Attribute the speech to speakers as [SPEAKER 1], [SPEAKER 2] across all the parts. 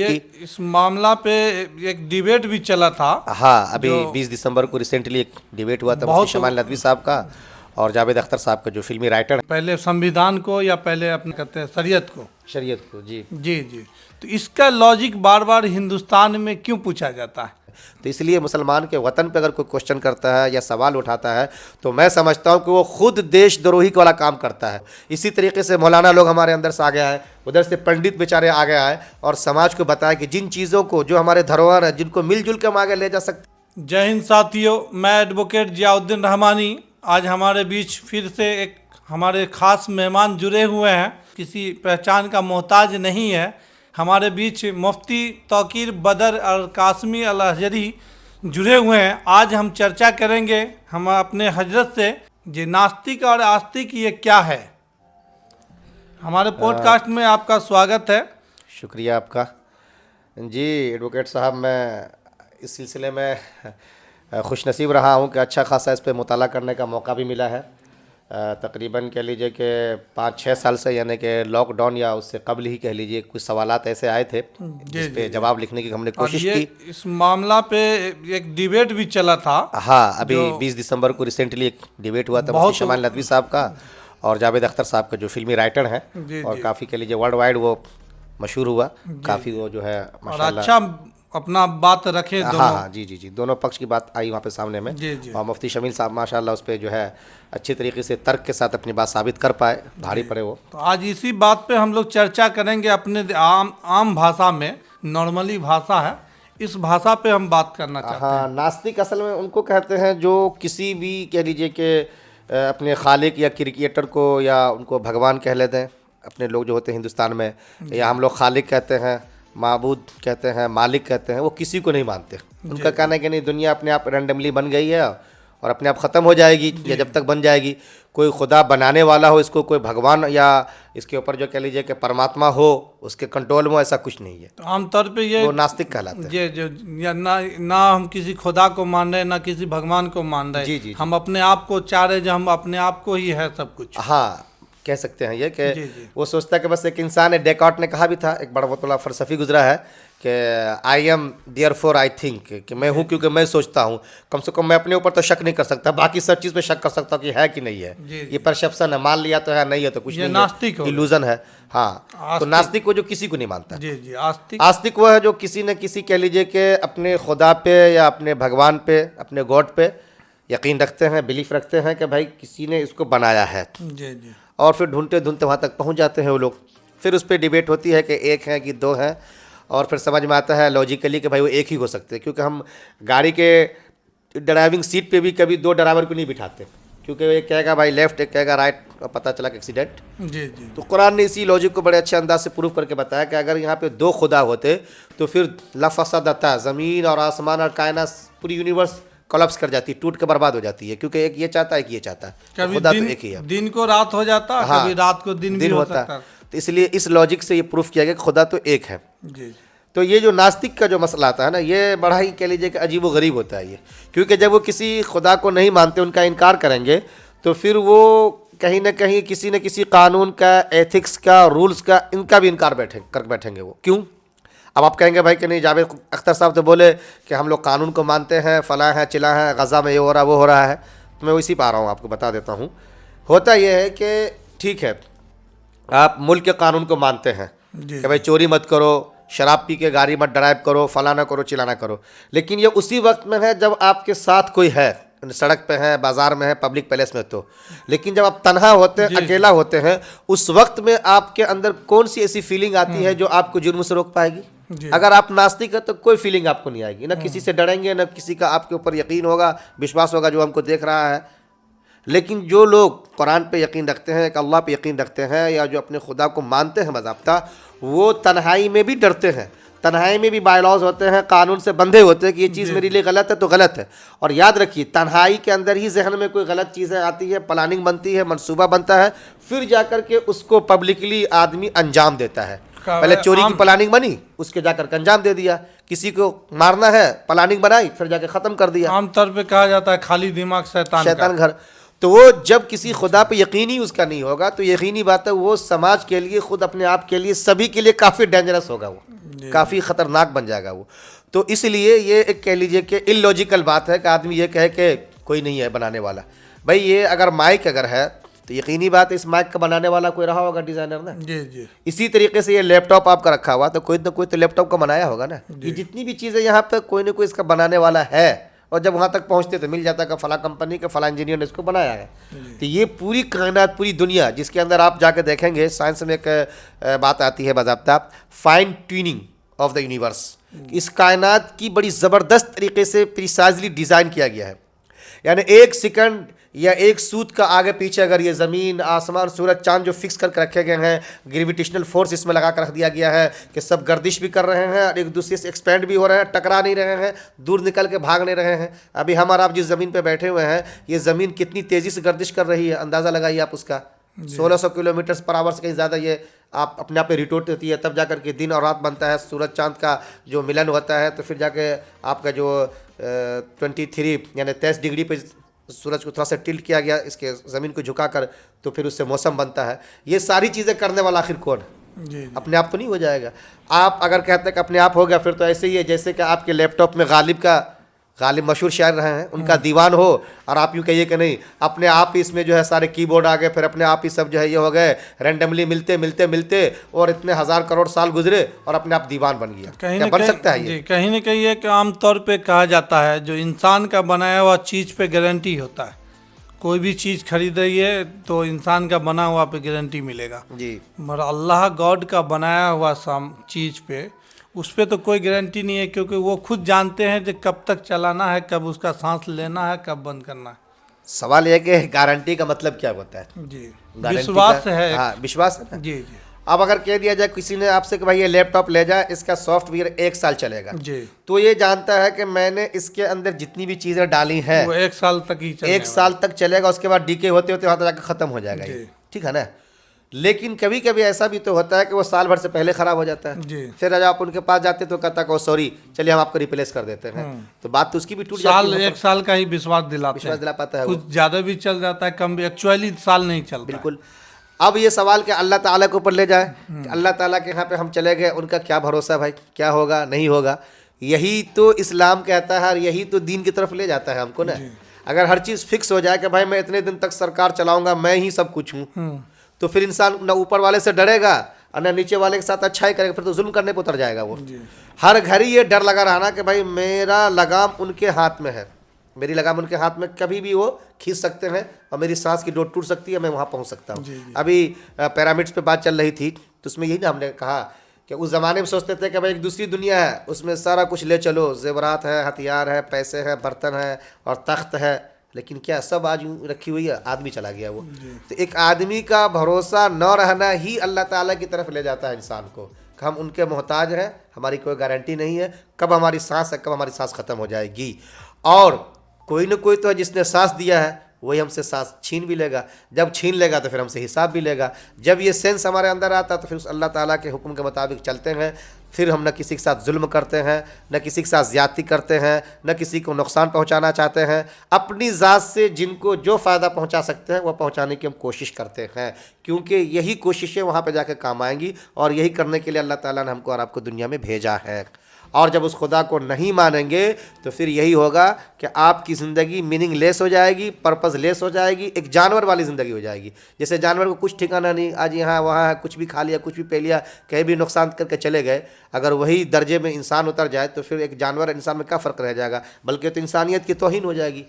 [SPEAKER 1] ये इस मामला पे एक डिबेट भी चला था।
[SPEAKER 2] हाँ, अभी 20 दिसंबर को रिसेंटली एक डिबेट हुआ था मुफ्ती शमाल नदवी साहब का और जावेद अख्तर साहब का, जो फिल्मी राइटर है।
[SPEAKER 1] पहले संविधान को या पहले अपने कहते हैं शरीयत को।
[SPEAKER 2] शरीयत को, जी
[SPEAKER 1] जी जी। तो इसका लॉजिक बार बार हिंदुस्तान में क्यों पूछा जाता है?
[SPEAKER 2] तो इसलिए मुसलमान के वतन पे अगर कोई क्वेश्चन करता है या सवाल उठाता है तो मैं समझता हूँ कि वो खुद देशद्रोही वाला काम करता है। इसी तरीके से मौलाना लोग हमारे अंदर से आ गया है, उधर से पंडित बेचारे आ गया है और समाज को बताया कि जिन चीज़ों को, जो हमारे धरोहर है, जिनको मिलजुल के हम आगे ले जा सकते।
[SPEAKER 1] जय हिंद साथियों, मैं एडवोकेट जियाउद्दीन रहमानी आज हमारे बीच फिर से एक हमारे खास मेहमान जुड़े हुए हैं। किसी पहचान का मोहताज नहीं है। हमारे बीच मुफ्ती तौकीर बदर और कासमी अल अजहरी जुड़े हुए हैं। आज हम चर्चा करेंगे हम अपने हजरत से, जे नास्तिक और आस्तिक ये क्या है। हमारे पॉडकास्ट में आपका स्वागत है।
[SPEAKER 2] शुक्रिया आपका जी एडवोकेट साहब। मैं इस सिलसिले में खुशनसीब रहा हूँ कि अच्छा खासा इस पर मुताला करने का मौका भी मिला है। तकरीबन कह लीजिए कि 5-6 साल से, यानी कि लॉकडाउन या उससे कबल ही कह लीजिए, कुछ सवालात ऐसे आए थे जिस पे जवाब लिखने की हमने कोशिश की।
[SPEAKER 1] इस मामला पे एक डिबेट भी चला था।
[SPEAKER 2] हाँ, अभी 20 दिसंबर को रिसेंटली एक डिबेट हुआ था मुफ्ती शमाल नदवी साहब का और जावेद अख्तर साहब का, जो फिल्मी राइटर हैं और काफ़ी कह लीजिए वर्ल्ड वाइड वो मशहूर हुआ। काफ़ी वो जो है
[SPEAKER 1] माशाल्लाह अच्छा अपना बात रखे दोनों।
[SPEAKER 2] हाँ, जी, दोनों पक्ष की बात आई वहाँ पे सामने में।
[SPEAKER 1] जी।
[SPEAKER 2] और मुफ्ती शमील साहब माशाल्लाह उस पर जो है अच्छी तरीके से तर्क के साथ अपनी बात साबित कर पाए, भारी पड़े वो।
[SPEAKER 1] तो आज इसी बात पे हम लोग चर्चा करेंगे अपने आम भाषा में, नॉर्मली भाषा है, इस भाषा पे हम बात करना चाहते हैं।
[SPEAKER 2] हाँ, नास्तिक असल में उनको कहते हैं जो किसी भी कह लीजिए कि अपने खालिक या क्रिकेटर को या उनको भगवान कह लेते हैं। अपने लोग जो होते हैं हिंदुस्तान में, या हम लोग खालिक कहते हैं, माबूद कहते हैं, मालिक कहते हैं, वो किसी को नहीं मानते। उनका कहना है कि नहीं, दुनिया अपने आप रैंडमली बन गई है और अपने आप ख़त्म हो जाएगी या जब तक बन जाएगी। कोई खुदा बनाने वाला हो इसको, कोई भगवान या इसके ऊपर जो कह लीजिए कि परमात्मा हो उसके कंट्रोल में, ऐसा कुछ नहीं है।
[SPEAKER 1] तो आमतौर पे ये
[SPEAKER 2] वो नास्तिक कहलाते हैं।
[SPEAKER 1] ये या ना हम किसी खुदा को मान रहे, ना किसी भगवान को मान रहे।
[SPEAKER 2] जी।
[SPEAKER 1] हम अपने आप को चाह रहे, जो हम अपने आप को ही है सब कुछ।
[SPEAKER 2] हाँ, कह सकते हैं ये कि वो सोचता है कि बस एक इंसान है। डेकार्ट ने कहा भी था, एक बहुत बड़ा फलसफी गुजरा है कि I am there for I think, कि मैं हूँ क्योंकि मैं सोचता हूँ। कम से कम मैं अपने ऊपर तो शक नहीं कर सकता, बाकी सब चीज़ पे शक कर सकता हूँ कि है कि नहीं है। ये परसेप्शन है, मान लिया तो है, नहीं है तो कुछ नहीं,
[SPEAKER 1] नास्तिक
[SPEAKER 2] इल्यूजन है। हाँ, तो नास्तिक वो जो किसी को नहीं मानता।
[SPEAKER 1] जी।
[SPEAKER 2] आस्तिक वो है जो किसी न किसी कह लीजिए कि अपने खुदा पे या अपने भगवान पे, अपने गॉड पे यकीन रखते हैं, बिलीफ रखते हैं कि भाई किसी ने इसको बनाया है।
[SPEAKER 1] जी।
[SPEAKER 2] और फिर ढूंढते ढूंढते वहाँ तक पहुँच जाते हैं वो लोग। फिर उस पर डिबेट होती है कि एक है कि दो हैं, और फिर समझ में आता है लॉजिकली कि भाई वो एक ही हो सकते हैं। क्योंकि हम गाड़ी के ड्राइविंग सीट पे भी कभी दो ड्राइवर को नहीं बिठाते, क्योंकि एक कहेगा भाई लेफ्ट, एक कहेगा राइट, और पता चला कि एक्सीडेंट।
[SPEAKER 1] जी।
[SPEAKER 2] तो कुरान ने इसी लॉजिक को बड़े अच्छे अंदाज से प्रूव करके बताया कि अगर यहाँ पे दो खुदा होते तो फिर लफसदता, ज़मीन और आसमान और कायनात, पूरी यूनिवर्स कोलैप्स कर जाती, टूट के बर्बाद हो जाती है। क्योंकि एक ये चाहता है कि ये चाहता है,
[SPEAKER 1] कभी
[SPEAKER 2] खुदा तो एक ही है।
[SPEAKER 1] दिन को रात हो जाता,
[SPEAKER 2] हाँ,
[SPEAKER 1] कभी रात को दिन भी हो
[SPEAKER 2] होता
[SPEAKER 1] सकता।
[SPEAKER 2] तो इसलिए इस लॉजिक से ये प्रूफ किया गया कि खुदा तो एक है।
[SPEAKER 1] जी।
[SPEAKER 2] तो ये जो नास्तिक का जो मसला आता है ना, ये बड़ा ही कह लीजिए कि अजीब व गरीब होता है ये। क्योंकि जब वो किसी खुदा को नहीं मानते, उनका इनकार करेंगे, तो फिर वो कहीं ना कहीं किसी न किसी कानून का, एथिक्स का, रूल्स का, इनका भी इनकार कर बैठेंगे वो। क्यों? अब आप कहेंगे भाई कि नहीं, जावेद अख्तर साहब तो बोले कि हम लोग कानून को मानते हैं, फलां है, चिला है, गज़ा में ये हो रहा, वो हो रहा है। तो मैं इसी पा रहा हूँ, आपको बता देता हूँ। होता यह है कि ठीक है, आप मुल्क के कानून को मानते हैं कि भाई चोरी मत करो, शराब पी के गाड़ी मत ड्राइव करो, फलां ना करो, चिलाना करो। लेकिन ये उसी वक्त में है जब आपके साथ कोई है, सड़क पे है, बाजार में है, पब्लिक प्लेस में। तो लेकिन जब आप तन्हा होते हैं, अकेला होते हैं, उस वक्त में आपके अंदर कौन सी ऐसी फीलिंग आती है जो आपको जुर्म से रोक पाएगी? अगर आप नास्तिक है तो कोई फीलिंग आपको नहीं आएगी, ना किसी से डरेंगे, ना किसी का आपके ऊपर यकीन होगा, विश्वास होगा जो हमको देख रहा है। लेकिन जो लोग कुरान पे यकीन रखते हैं, एक अल्लाह पे यकीन रखते हैं, या जो अपने खुदा को मानते हैं बाज़ाब्ता, वो तन्हाई में भी डरते हैं। तन्हाई में भी बायलॉज होते हैं, कानून से बंधे होते हैं कि ये चीज़ मेरे लिए गलत है तो गलत है। और याद रखिए, तन्हाई के अंदर ही जहन में कोई गलत चीज़ें आती है, प्लानिंग बनती है, मंसूबा बनता है, फिर जाकर के उसको पब्लिकली आदमी अंजाम देता है। पहले चोरी की प्लानिंग बनी, उसके जाकर के अंजाम दे दिया। किसी को मारना है, प्लानिंग बनाई, फिर जाकर ख़त्म कर दिया।
[SPEAKER 1] आमतौर पे कहा जाता है खाली दिमाग शैतान
[SPEAKER 2] घर। तो वो जब किसी खुदा पे यकीन ही उसका नहीं होगा तो यकीनी बात है वो समाज के लिए, खुद अपने आप के लिए, सभी के लिए काफ़ी डेंजरस होगा, वो काफ़ी ख़तरनाक बन जाएगा वो। तो इसलिए ये एक कह लीजिए कि इलॉजिकल बात है कि आदमी ये कहे कि कोई नहीं है बनाने वाला। भाई ये अगर माइक अगर है तो यकीनी बात है इस माइक का बनाने वाला कोई रहा होगा डिज़ाइनर ना।
[SPEAKER 1] जी जी।
[SPEAKER 2] इसी तरीके से ये लैपटॉप आपका रखा हुआ तो कोई ना कोई तो लैपटॉप का बनाया होगा ना। ये जितनी भी चीज़ें यहाँ पे कोई ना कोई इसका बनाने वाला है, और जब वहाँ तक पहुँचते तो मिल जाता है कि फला कंपनी के फला इंजीनियर ने इसको बनाया है। तो ये पूरी कायनात, पूरी दुनिया जिसके अंदर आप जाकर देखेंगे, साइंस में एक बात आती है बाज़ाब्ता, fine tuning of the universe. इस कायनात की बड़ी ज़बरदस्त तरीके से प्रिसाइजली डिज़ाइन किया गया है। यानी एक सेकंड या एक सूत का आगे पीछे अगर ये ज़मीन, आसमान, सूरज, चांद जो फिक्स करके रखे गए हैं, ग्रेविटेशनल फोर्स इसमें लगा कर रख दिया गया है कि सब गर्दिश भी कर रहे हैं और एक दूसरे से एक्सपेंड भी हो रहे हैं, टकरा नहीं रहे हैं, दूर निकल के भाग नहीं रहे हैं। अभी हम और आप जिस ज़मीन पे बैठे हुए हैं, ये ज़मीन कितनी तेज़ी से गर्दिश कर रही है, अंदाज़ा लगाइए आप उसका। 1600 किलोमीटर पर आवर से कहीं ज़्यादा ये आप अपने आप पे रिटोट होती है, तब जाकर के दिन और रात बनता है, सूरज चांद का जो मिलन होता है, तो फिर जाके आपका जो 23 यानी 23 डिग्री पे सूरज को थोड़ा सा टिल्ट किया गया इसके ज़मीन को झुकाकर, तो फिर उससे मौसम बनता है। ये सारी चीज़ें करने वाला आखिर कौन है?
[SPEAKER 1] जी।
[SPEAKER 2] अपने आप तो नहीं हो जाएगा। आप अगर कहते हैं कि अपने आप हो गया, फिर तो ऐसे ही है जैसे कि आपके लैपटॉप में गालिब मशहूर शायर रहे हैं, उनका दीवान हो और आप यूँ कहिए कि नहीं अपने आप ही इसमें जो है सारे कीबोर्ड आ गए, फिर अपने आप ही सब जो है ये हो गए, रैंडमली मिलते मिलते मिलते और इतने हज़ार करोड़ साल गुजरे और अपने आप दीवान बन गया। क्या बन सकता है ये?
[SPEAKER 1] जी, कहीं ना कहीं एक आमतौर पे कहा जाता है जो इंसान का बनाया हुआ चीज़ पे गारंटी होता है। कोई भी चीज़ खरीदिए तो इंसान का बना हुआ पे गारंटी मिलेगा
[SPEAKER 2] जी,
[SPEAKER 1] मगर अल्लाह गॉड का बनाया हुआ चीज़ पे उस पर तो कोई गारंटी नहीं है, क्योंकि वो खुद जानते हैं कि कब तक चलाना है, कब उसका सांस लेना है, कब बंद करना है।
[SPEAKER 2] सवाल यह कि गारंटी का मतलब क्या होता है?
[SPEAKER 1] जी,
[SPEAKER 2] गारंटी
[SPEAKER 1] विश्वास
[SPEAKER 2] का-
[SPEAKER 1] है।
[SPEAKER 2] हाँ, विश्वास है ना?
[SPEAKER 1] जी जी
[SPEAKER 2] अब अगर कह दिया जाए किसी ने आपसे कि भाई ये लैपटॉप ले जाए, इसका सॉफ्टवेयर 1 साल चलेगा,
[SPEAKER 1] जी,
[SPEAKER 2] तो ये जानता है कि मैंने इसके अंदर जितनी भी चीज़ें डाली हैं
[SPEAKER 1] वो 1 साल तक ही चलने
[SPEAKER 2] 1 साल तक चलेगा, उसके बाद डीके होते होते वहाँ तक जाकर ख़त्म हो जाएगा ये।
[SPEAKER 1] जी।
[SPEAKER 2] ठीक है ना? लेकिन कभी कभी ऐसा भी तो होता है कि वो साल भर से पहले ख़राब हो जाता है।
[SPEAKER 1] जी।
[SPEAKER 2] फिर जब आप उनके पास जाते तो कहता है सॉरी चलिए हम आपको रिप्लेस कर देते हैं। तो बात तो उसकी भी टूट जाती है।
[SPEAKER 1] 1 साल का ही विश्वास दिलाते
[SPEAKER 2] विश्वास
[SPEAKER 1] हैं।
[SPEAKER 2] दिला पाता है वो।
[SPEAKER 1] कुछ ज़्यादा भी चल जाता है, कम भी, एक्चुअली साल नहीं चलता है।
[SPEAKER 2] बिल्कुल। अब ये सवाल कि अल्लाह ताला के ऊपर ले जाए, कि अल्लाह ताला के यहाँ पे हम चले गए, उनका क्या भरोसा भाई, क्या होगा नहीं होगा? यही तो इस्लाम कहता है और यही तो दीन की तरफ ले जाता है हमको ना। अगर हर चीज़ फिक्स हो जाए कि भाई मैं इतने दिन तक सरकार चलाऊंगा, मैं ही सब कुछ हूँ, तो फिर इंसान ना ऊपर वाले से डरेगा और ना नीचे वाले के साथ अच्छा ही करेगा, फिर तो जुल्म करने पर उतर जाएगा वो। हर घड़ी ये डर लगा रहना कि भाई मेरा लगाम उनके हाथ में है, मेरी लगाम उनके हाथ में, कभी भी वो खींच सकते हैं और मेरी सांस की डोर टूट सकती है, मैं वहाँ पहुँच सकता हूँ। अभी पिरामिड्स पे बात चल रही थी तो उसमें यही ना हमने कहा कि उस ज़माने में सोचते थे कि भाई एक दूसरी दुनिया है, उसमें सारा कुछ ले चलो, जेवरात है, हथियार है, पैसे हैं, बर्तन है और तख्त है, लेकिन क्या सब आज यूँ रखी हुई है, आदमी चला गया वो। तो एक आदमी का भरोसा न रहना ही अल्लाह ताला की तरफ ले जाता है इंसान को, कि हम उनके मोहताज हैं, हमारी कोई गारंटी नहीं है कब हमारी सांस है, कब हमारी सांस ख़त्म हो जाएगी। और कोई ना कोई तो है जिसने सांस दिया है, वही हमसे सांस छीन भी लेगा, जब छीन लेगा तो फिर हमसे हिसाब भी लेगा। जब ये सेंस हमारे अंदर आता तो फिर उस अल्लाह ताला के हुक्म के मुताबिक चलते हैं, फिर हम न किसी के साथ जुल्म करते हैं, न किसी के साथ ज़्यादती करते हैं, न किसी को नुकसान पहुंचाना चाहते हैं। अपनी ज़ात से जिनको जो फ़ायदा पहुंचा सकते हैं वह पहुंचाने की हम कोशिश करते हैं, क्योंकि यही कोशिशें वहाँ पर जाकर काम आएंगी और यही करने के लिए अल्लाह ताला ने हमको और आपको दुनिया में भेजा है। और जब उस खुदा को नहीं मानेंगे तो फिर यही होगा कि आपकी ज़िंदगी मीनिंगलेस हो जाएगी, पर्पज़लेस हो जाएगी, एक जानवर वाली ज़िंदगी हो जाएगी। जैसे जानवर को कुछ ठिकाना नहीं, आज यहाँ वहाँ है, कुछ भी खा लिया, कुछ भी पी लिया, कहीं भी नुकसान करके चले गए। अगर वही दर्जे में इंसान उतर जाए तो फिर एक जानवर इंसान में क्या फ़र्क रह जाएगा, बल्कि तो इंसानियत की तौहीन हो जाएगी,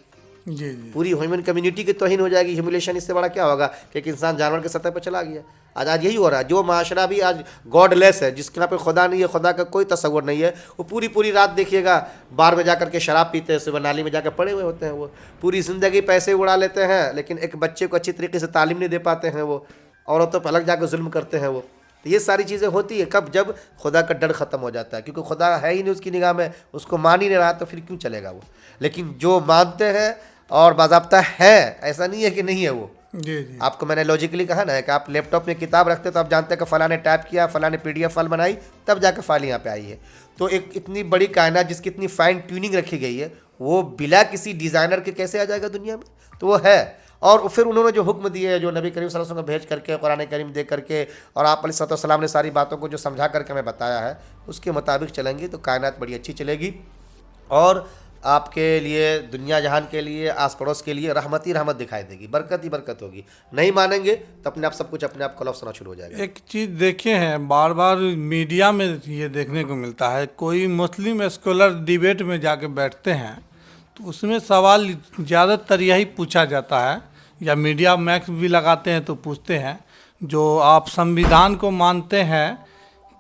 [SPEAKER 1] जी,
[SPEAKER 2] पूरी ह्यूमन कम्युनिटी की तौहीन हो जाएगी। ह्यूमिलेशन इससे बड़ा क्या होगा कि एक इंसान जानवर के सतह पर चला गया। आज यही हो रहा है। जो माशरा भी आज गॉडलेस है, जिसके यहाँ पे खुदा नहीं है, खुदा का कोई तस्वुर नहीं है, वो पूरी रात देखिएगा बार में जाकर के शराब पीते हैं, सुबह नाली में जाकर पड़े हुए होते हैं। वो पूरी ज़िंदगी पैसे उड़ा लेते हैं, लेकिन एक बच्चे को अच्छी तरीके से तालीम नहीं दे पाते हैं। वो औरतों पर अलग जाकर जुल्म करते हैं। वो तो ये सारी चीज़ें होती है कब, जब खुदा का डर ख़त्म हो जाता है, क्योंकि खुदा है ही नहीं उसकी निगाह में, उसको मान ही नहीं रहा, तो फिर क्यों चलेगा वो। लेकिन जो मानते हैं और बाज़ाब्ता है, ऐसा नहीं है कि नहीं है वो।
[SPEAKER 1] जी जी।
[SPEAKER 2] आपको मैंने लॉजिकली कहा ना कि आप लैपटॉप में किताब रखते तो आप जानते हैं कि फ़लाँ ने टाइप किया, फ़लाँ ने PDF फाइल बनाई, तब जाकर फाइल यहाँ पे आई है। तो एक इतनी बड़ी कायनात जिसकी इतनी फाइन ट्यूनिंग रखी गई है, वो बिला किसी डिज़ाइनर के कैसे आ जाएगा दुनिया में? तो वो है। और फिर उन्होंने जो हुक्म दिए जो नबी करीम सल्लल्लाहु अलैहि वसल्लम को भेज करके कुरान करीम दे करके और आप अलैहिस्सलाम ने सारी बातों को जो समझा करके हमें बताया है उसके मुताबिक चलेंगे तो कायनात बड़ी अच्छी चलेगी और आपके लिए दुनिया जहान के लिए आस पड़ोस के लिए रहमत ही रहमत दिखाई देगी, बरकत ही बरकत होगी। नहीं मानेंगे तो अपने आप सब कुछ अपने आप कोलैप्स होना शुरू हो जाएगा।
[SPEAKER 1] एक चीज़ देखे हैं बार बार मीडिया में ये देखने को मिलता है, कोई मुस्लिम स्कॉलर डिबेट में जाके बैठते हैं तो उसमें सवाल ज़्यादातर यही पूछा जाता है, या मीडिया मैक्स भी लगाते हैं तो पूछते हैं, जो आप संविधान को मानते हैं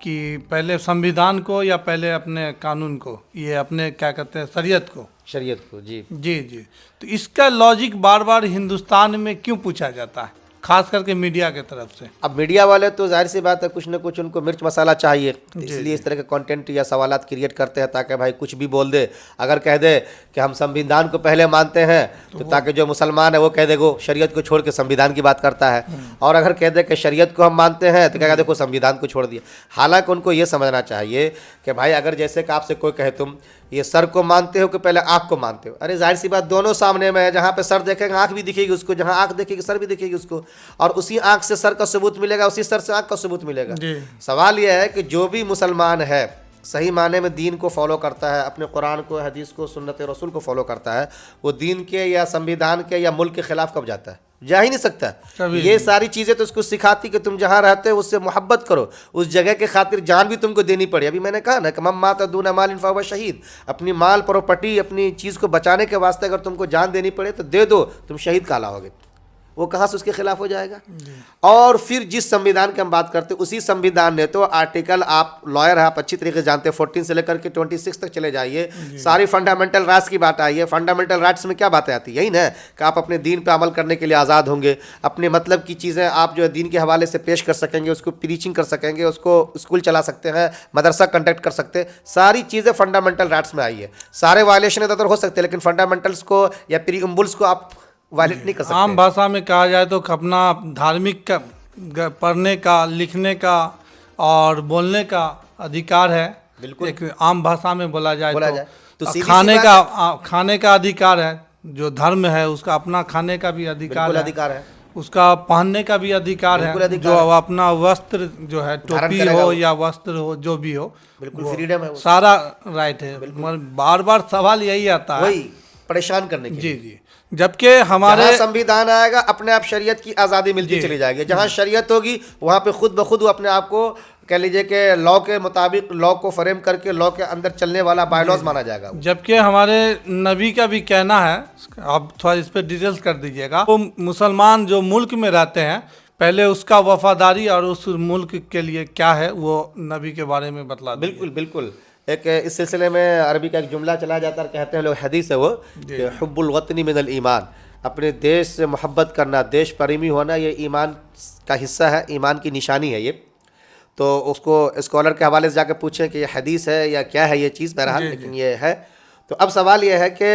[SPEAKER 1] कि पहले संविधान को या पहले अपने कानून को, ये अपने क्या कहते हैं शरीयत को।
[SPEAKER 2] शरीयत को, जी
[SPEAKER 1] जी जी। तो इसका लॉजिक बार बार हिंदुस्तान में क्यों पूछा जाता है, खास करके मीडिया की तरफ से?
[SPEAKER 2] अब मीडिया वाले तो जाहिर सी बात है कुछ ना कुछ उनको मिर्च मसाला चाहिए, इसलिए इस तरह के कंटेंट या सवालात क्रिएट करते हैं ताकि भाई कुछ भी बोल दे। अगर कह दे कि हम संविधान को पहले मानते हैं तो ताकि जो मुसलमान है वो कह दे वो शरीयत को छोड़ के संविधान की बात करता है, और अगर कह दे कि शरीयत को हम मानते हैं तो क्या कहते देखो संविधान को छोड़ दिया। हालांकि उनको ये समझना चाहिए कि भाई अगर जैसे कि आपसे कोई कहे तुम ये सर को मानते हो कि पहले आँख को मानते हो, अरे जाहिर सी बात दोनों सामने में है, जहाँ पे सर देखेगा आँख भी दिखेगी उसको, जहाँ आँख देखेगी सर भी दिखेगी उसको, और उसी आँख से सर का सबूत मिलेगा, उसी सर से आँख का सबूत मिलेगा। सवाल यह है कि जो भी मुसलमान है सही माने में दीन को फॉलो करता है, अपने कुरान को, हदीस को, सुन्नत रसूल को फॉलो करता है, वो दीन के या संविधान के या मुल्क के खिलाफ कब जाता है? जा ही नहीं सकता। ये सारी चीज़ें तो उसको सिखाती कि तुम जहाँ रहते हो उससे मोहब्बत करो, उस जगह के खातिर जान भी तुमको देनी पड़े। अभी मैंने कहा ना कि मम माता दूना मालिन फहुव शहीद, अपनी माल प्रॉपर्टी अपनी चीज़ को बचाने के वास्ते अगर तुमको जान देनी पड़े तो दे दो, तुम शहीद कहलाओगे। वो कहाँ से उसके खिलाफ हो जाएगा? और फिर जिस संविधान की हम बात करते हैं उसी संविधान ने तो आर्टिकल, आप लॉयर हैं, आप अच्छी तरीके से जानते हैं, 14 से लेकर के 26 तक चले जाइए, सारी फंडामेंटल राइट्स की बात आई है। फंडामेंटल राइट्स में क्या बातें आती है? यही ना कि आप अपने दीन पे अमल करने के लिए आज़ाद होंगे, अपने मतलब की चीज़ें आप जो है दीन के हवाले से पेश कर सकेंगे, उसको प्रीचिंग कर सकेंगे, उसको स्कूल चला सकते हैं, मदरसा कंडक्ट कर सकते हैं, सारी चीज़ें फंडामेंटल राइट्स में आई है। सारे वायलेशन इधर हो सकते हैं लेकिन फंडामेंटल्स को या प्रीएम्बल्स को आप वायलेट नहीं कर सकते।
[SPEAKER 1] आम भाषा में कहा जाए तो अपना धार्मिक का पढ़ने का, लिखने का और बोलने का अधिकार है।
[SPEAKER 2] बिल्कुल।
[SPEAKER 1] एक आम भाषा में बोला जाए तो खाने का अधिकार है, जो धर्म है उसका अपना खाने का भी अधिकार है, उसका पहनने का भी अधिकार है, जो अपना वस्त्र जो है टोपी हो या वस्त्र हो जो भी हो,
[SPEAKER 2] बिल्कुल फ्रीडम है,
[SPEAKER 1] सारा राइट है। बार बार सवाल यही आता है,
[SPEAKER 2] वही परेशान करने के लिए।
[SPEAKER 1] जी। जबकि हमारे
[SPEAKER 2] संविधान आएगा अपने आप शरीयत की आज़ादी मिलती चली जाएगी। जहाँ शरीयत होगी वहाँ पे खुद ब खुद वो अपने आप को कह लीजिए कि लॉ के मुताबिक, लॉ को फ्रेम करके लॉ के अंदर चलने वाला बायलॉज माना जाएगा।
[SPEAKER 1] जबकि हमारे नबी का भी कहना है, आप थोड़ा इस पर डिटेल्स कर दीजिएगा, वो मुसलमान जो मुल्क में रहते हैं पहले उसका वफादारी और उस मुल्क के लिए क्या है वो नबी के बारे में बतला दीजिए।
[SPEAKER 2] बिल्कुल बिल्कुल। एक इस सिलसिले में अरबी का एक जुमला चला जाता है, कहते हैं लोग, हदीस है वो कि हुब्बुल वतनी मिनल ईमान, अपने देश से मोहब्बत करना, देश प्रेमी होना ये ईमान का हिस्सा है, ईमान की निशानी है ये। तो उसको स्कॉलर के हवाले से जाकर पूछें कि ये हदीस है या क्या है ये चीज़, बहरहाल लेकिन ये है। तो अब सवाल ये है कि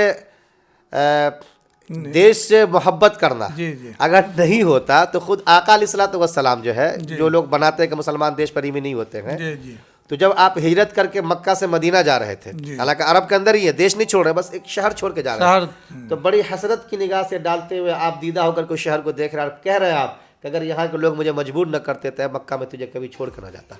[SPEAKER 2] देश से मोहब्बत करना अगर नहीं होता तो खुद आका अलैहिस्सलातु वस्सलाम जो है, जो लोग बनाते हैं कि मुसलमान देश प्रेमी नहीं होते हैं, तो जब आप हिजरत करके मक्का से मदीना जा रहे थे, हालांकि अरब के अंदर ही है, देश नहीं छोड़ रहे, बस एक शहर छोड़ के जा रहे हैं, तो बड़ी हसरत की निगाह से डालते हुए आप दीदा होकर के शहर को देख रहे हैं, कह रहे हैं आप कि अगर यहाँ के लोग मुझे मजबूर न करते थे मक्का में तुझे कभी छोड़ कर न जाता।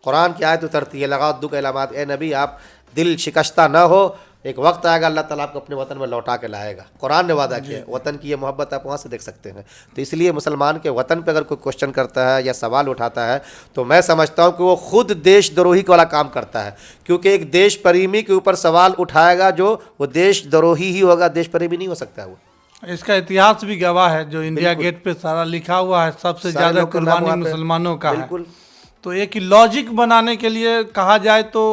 [SPEAKER 2] कुरान की आयत उतरती है, लगा दुख इलामात, ए नबी आप दिल शिकस्ता न हो, एक वक्त आएगा अल्लाह ताला आपको अपने वतन में लौटा के लाएगा। कुरान ने वादा किया, वतन की ये मोहब्बत आप वहाँ से देख सकते हैं। तो इसलिए मुसलमान के वतन पे अगर कोई क्वेश्चन करता है या सवाल उठाता है तो मैं समझता हूँ कि वो खुद देशद्रोही वाला काम करता है, क्योंकि एक देश प्रेमी के ऊपर सवाल उठाएगा जो वो देशद्रोही ही होगा, देश प्रेमी नहीं हो सकता है वो।
[SPEAKER 1] इसका इतिहास भी गवाह है, जो इंडिया गेट पे सारा लिखा हुआ है, सबसे ज़्यादा कुर्बानी मुसलमानों का है। तो एक लॉजिक बनाने के लिए कहा जाए तो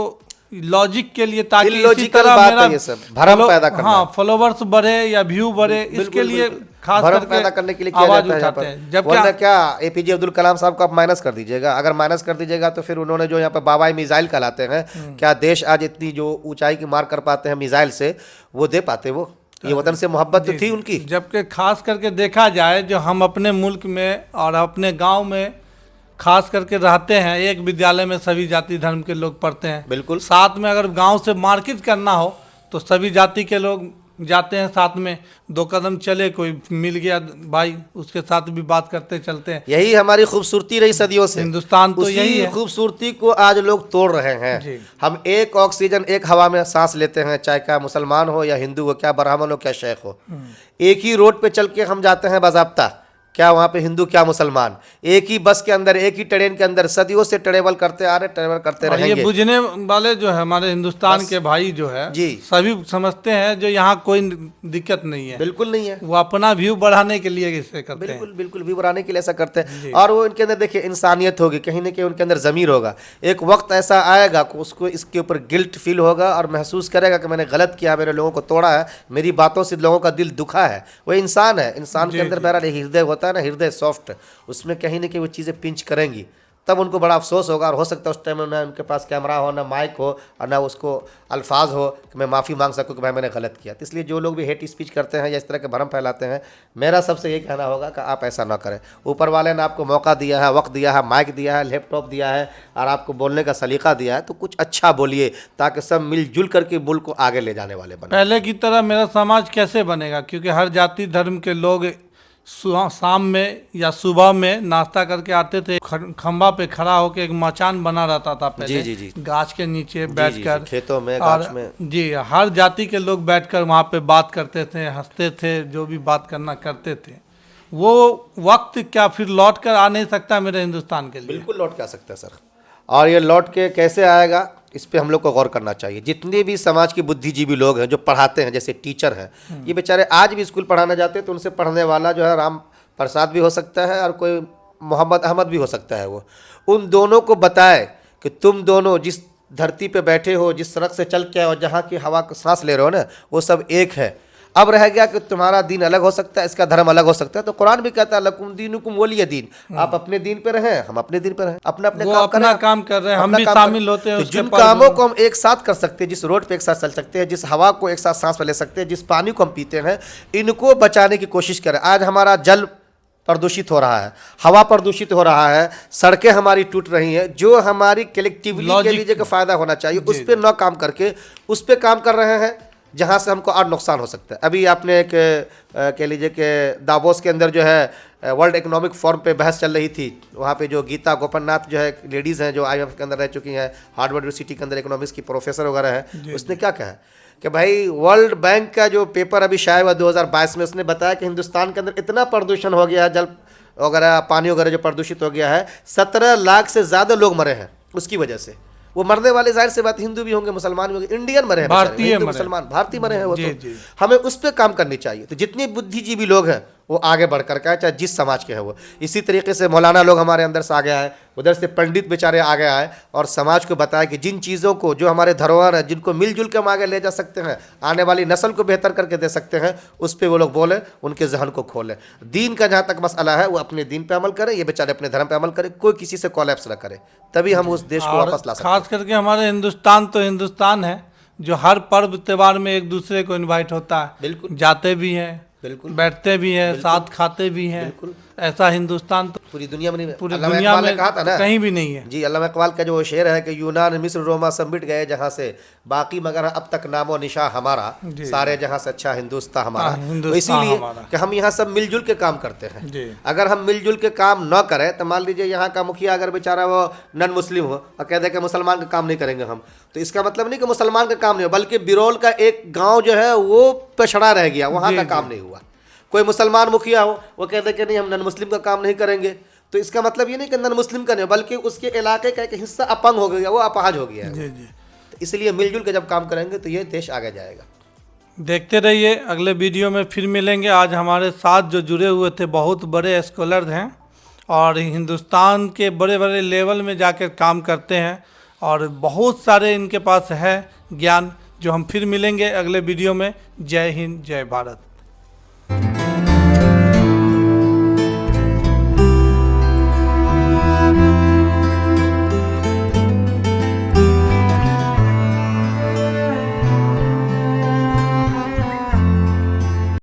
[SPEAKER 1] लॉजिक के लिए, ताकि इसी तरह मेरा
[SPEAKER 2] ये सब भरम पैदा करना,
[SPEAKER 1] हाँ, फॉलोवर्स बढ़े या व्यू बढ़े, इसके लिए खास
[SPEAKER 2] भरम पैदा करने के लिए किया जाता है। जब क्या एपीजे अब्दुल कलाम साहब को आप माइनस कर दीजिएगा, अगर माइनस कर दीजिएगा तो फिर उन्होंने जो यहाँ पे बाबा मिसाइल कहलाते हैं, क्या देश आज इतनी जो ऊंचाई की मार कर पाते हैं मिसाइल से, वो दे पाते? वो ये वतन से मोहब्बत तो थी उनकी।
[SPEAKER 1] जबकि खास करके देखा जाए जो हम अपने मुल्क में और अपने गाँव में खास करके रहते हैं, एक विद्यालय में सभी जाति धर्म के लोग पढ़ते हैं,
[SPEAKER 2] बिल्कुल।
[SPEAKER 1] साथ में अगर गांव से मार्केट करना हो तो सभी जाति के लोग जाते हैं साथ में, 2 कदम चले कोई मिल गया भाई, उसके साथ भी बात करते चलते हैं।
[SPEAKER 2] यही हमारी खूबसूरती रही सदियों से।
[SPEAKER 1] हिंदुस्तान तो
[SPEAKER 2] उसी
[SPEAKER 1] यही है।
[SPEAKER 2] खूबसूरती को आज लोग तोड़ रहे हैं।
[SPEAKER 1] जी।
[SPEAKER 2] हम एक ऑक्सीजन एक हवा में सांस लेते हैं, चाहे क्या मुसलमान हो या हिंदू हो, क्या ब्राह्मण हो क्या शेख हो। एक ही रोड पे चल के हम जाते हैं बाज़ाब्ता, क्या वहाँ पे हिंदू क्या मुसलमान, एक ही बस के अंदर एक ही ट्रेन के अंदर सदियों से ट्रेवल करते आ रहे, ट्रेवल करते
[SPEAKER 1] और ये
[SPEAKER 2] रहेंगे।
[SPEAKER 1] बुझने वाले जो है हमारे हिंदुस्तान के भाई जो है
[SPEAKER 2] जी।
[SPEAKER 1] सभी समझते हैं जो यहाँ कोई दिक्कत नहीं है,
[SPEAKER 2] बिल्कुल नहीं है।
[SPEAKER 1] वो अपना व्यू बढ़ाने के लिए इसे करते हैं।
[SPEAKER 2] बिल्कुल बिल्कुल भी बनाने के लिए ऐसा करते हैं। और वो इनके अंदर देखिए इंसानियत होगी, कहीं ना कहीं उनके अंदर ज़मीर होगा। एक वक्त ऐसा आएगा कि उसको इसके ऊपर गिल्ट फील होगा और महसूस करेगा कि मैंने गलत किया, मैंने लोगों को तोड़ा है, मेरी बातों से लोगों का दिल दुखा है। वो इंसान है, इंसान के अंदर बहरहाल हृदय होता है ना, हृदय सॉफ्ट, उसमें कहीं ना कहीं वो चीज़ें पिंच करेंगी, तब उनको बड़ा अफसोस होगा। और हो सकता है उस टाइम में ना उनके पास कैमरा हो, ना माइक हो, और ना उसको अल्फाज हो कि मैं माफ़ी मांग सकूं कि भाई मैंने गलत किया। तो इसलिए जो लोग भी हेट स्पीच करते हैं या इस तरह के भरम फैलाते हैं, मेरा सबसे ये कहना होगा कि आप ऐसा ना करें। ऊपर वाले ने आपको मौका दिया है, वक्त दिया है, माइक दिया है, लैपटॉप दिया है और आपको बोलने का सलीका दिया है, तो कुछ अच्छा बोलिए ताकि सब मिलजुल करके मुल्क को आगे ले जाने वाले बने।
[SPEAKER 1] पहले की तरह मेरा समाज कैसे बनेगा, क्योंकि हर जाति धर्म के लोग शाम में या सुबह में नाश्ता करके आते थे, खंबा पे खड़ा होकर एक मचान बना रहता था पहले,
[SPEAKER 2] जी, जी।
[SPEAKER 1] गाछ के नीचे बैठकर,
[SPEAKER 2] खेतों में, गाछ में,
[SPEAKER 1] जी, हर जाति के लोग बैठकर वहाँ पे बात करते थे, हंसते थे, जो भी बात करना करते थे। वो वक्त क्या फिर लौट कर आ नहीं सकता मेरे हिंदुस्तान के लिए?
[SPEAKER 2] बिल्कुल लौट के आ सकता है सर। और ये लौट के कैसे आएगा, इस पे हम लोग को गौर करना चाहिए। जितने भी समाज के बुद्धिजीवी लोग हैं जो पढ़ाते हैं, जैसे टीचर हैं, ये बेचारे आज भी स्कूल पढ़ाने जाते हैं, तो उनसे पढ़ने वाला जो है राम प्रसाद भी हो सकता है और कोई मोहम्मद अहमद भी हो सकता है। वो उन दोनों को बताए कि तुम दोनों जिस धरती पे बैठे हो, जिस सड़क से चल के और जहाँ की हवा को सांस ले रहे हो ना, वो सब एक है। अब रह गया कि तुम्हारा दीन अलग हो सकता है, इसका धर्म अलग हो सकता है। तो कुरान भी कहता है लकुम दीनुकुम वलिय दीन, आप अपने दीन पे रहें, हम अपने दीन पे रहें, अपना अपने
[SPEAKER 1] वो
[SPEAKER 2] काम
[SPEAKER 1] अपना
[SPEAKER 2] करें,
[SPEAKER 1] काम कर रहे हैं, हम भी शामिल होते हैं
[SPEAKER 2] तो
[SPEAKER 1] उसके
[SPEAKER 2] जिन
[SPEAKER 1] पर।
[SPEAKER 2] कामों को हम एक साथ कर सकते हैं, जिस रोड पे एक साथ चल सकते हैं, जिस हवा को एक साथ सांस में ले सकते हैं, जिस पानी को हम पीते हैं, इनको बचाने की कोशिश करें। आज हमारा जल प्रदूषित हो रहा है, हवा प्रदूषित हो रहा है, सड़कें हमारी टूट रही हैं, जो हमारी कलेक्टिवली के लिए जो फायदा होना चाहिए उस पर न काम करके उस पर काम कर रहे हैं जहां से हमको और नुकसान हो सकता है। अभी आपने एक कह लीजिए कि दावोस के अंदर जो है वर्ल्ड इकोनॉमिक फोरम पे बहस चल रही थी, वहाँ पे जो गीता गोपन्नाथ जो है लेडीज़ हैं जो IMF के अंदर रह चुकी हैं, हार्वर्ड यूनिवर्सिटी के अंदर इकोनॉमिक्स की प्रोफेसर वगैरह है, उसने क्या कहा कि भाई वर्ल्ड बैंक का जो पेपर अभी शायद हुआ 2022 में, उसने बताया कि हिंदुस्तान के अंदर इतना प्रदूषण हो गया है, जल वगैरह पानी वगैरह जो प्रदूषित हो गया है, 17 लाख से ज़्यादा लोग मरे हैं उसकी वजह से। वो मरने वाले जाहिर से बात हिंदू भी होंगे, मुसलमान भी होंगे, इंडियन मरे हैं,
[SPEAKER 1] भारतीय
[SPEAKER 2] मुसलमान भारतीय मरे हैं। वो
[SPEAKER 1] जी,
[SPEAKER 2] तो
[SPEAKER 1] जी।
[SPEAKER 2] हमें उस पर काम करनी चाहिए। तो जितने बुद्धिजीवी लोग हैं वो आगे बढ़ कर के आए, चाहे जिस समाज के हैं वो। इसी तरीके से मौलाना लोग हमारे अंदर से आगे आए, उधर से पंडित बेचारे आगे आए और समाज को बताया कि जिन चीज़ों को, जो हमारे धरोहर है, जिनको मिलजुल के हम आगे ले जा सकते हैं, आने वाली नस्ल को बेहतर करके दे सकते हैं, उस पर वो लोग बोले, उनके जहन को खोलें। दीन का जहाँ तक मसला है वो अपने दीन पे अमल करें, ये बेचारे अपने धर्म पे अमल करें, कोई किसी से कोलैप्स ना करे, तभी हम उस देश को वापस ला सकते हैं।
[SPEAKER 1] खास करके हमारे हिंदुस्तान तो हिंदुस्तान है जो हर पर्व त्योहार में एक दूसरे को इनवाइट होता है,
[SPEAKER 2] बिल्कुल
[SPEAKER 1] जाते भी हैं,
[SPEAKER 2] बिल्कुल
[SPEAKER 1] बैठते भी हैं, साथ खाते भी हैं।
[SPEAKER 2] बिल्कुल।
[SPEAKER 1] ऐसा हिंदुस्तान तो
[SPEAKER 2] पूरी दुनिया में नहीं,
[SPEAKER 1] पूरी
[SPEAKER 2] अल्लामा
[SPEAKER 1] दुनिया
[SPEAKER 2] इकबाल ने
[SPEAKER 1] में
[SPEAKER 2] कहा था ना,
[SPEAKER 1] कहीं भी नहीं है।
[SPEAKER 2] जी, अल्लामा इकबाल का जो शेर है कि यूनान मिस्र रोमा सब मिट गए जहाँ से, बाकी मगर अब तक नामो निशा हमारा, सारे जहाँ से अच्छा हिंदुस्तान हमारा। तो इसीलिए कि हम यहाँ सब मिलजुल के काम करते हैं। अगर हम मिलजुल के काम न करें तो मान लीजिए यहाँ का मुखिया अगर बेचारा वो नन मुस्लिम हो और कह दे कि मुसलमान का काम नहीं करेंगे हम, तो इसका मतलब नहीं कि मुसलमान का काम नहीं हो, बल्कि बिरौल का एक गाँव जो है वो पिछड़ा रह गया, वहाँ का काम नहीं हुआ। कोई मुसलमान मुखिया हो वो कहते कि नहीं हम नन मुस्लिम का काम नहीं करेंगे, तो इसका मतलब ये नहीं कि नन मुस्लिम का नहीं, बल्कि उसके इलाके का एक हिस्सा अपंग हो गया, वो अपाहज हो गया है।
[SPEAKER 1] जी जी।
[SPEAKER 2] तो इसलिए मिलजुल के जब काम करेंगे तो ये देश आगे जाएगा।
[SPEAKER 1] देखते रहिए, अगले वीडियो में फिर मिलेंगे। आज हमारे साथ जो जुड़े हुए थे बहुत बड़े स्कॉलर हैं और हिंदुस्तान के बड़े बड़े लेवल में जाकर काम करते हैं और बहुत सारे इनके पास है ज्ञान, जो हम फिर मिलेंगे अगले वीडियो में। जय हिंद, जय भारत।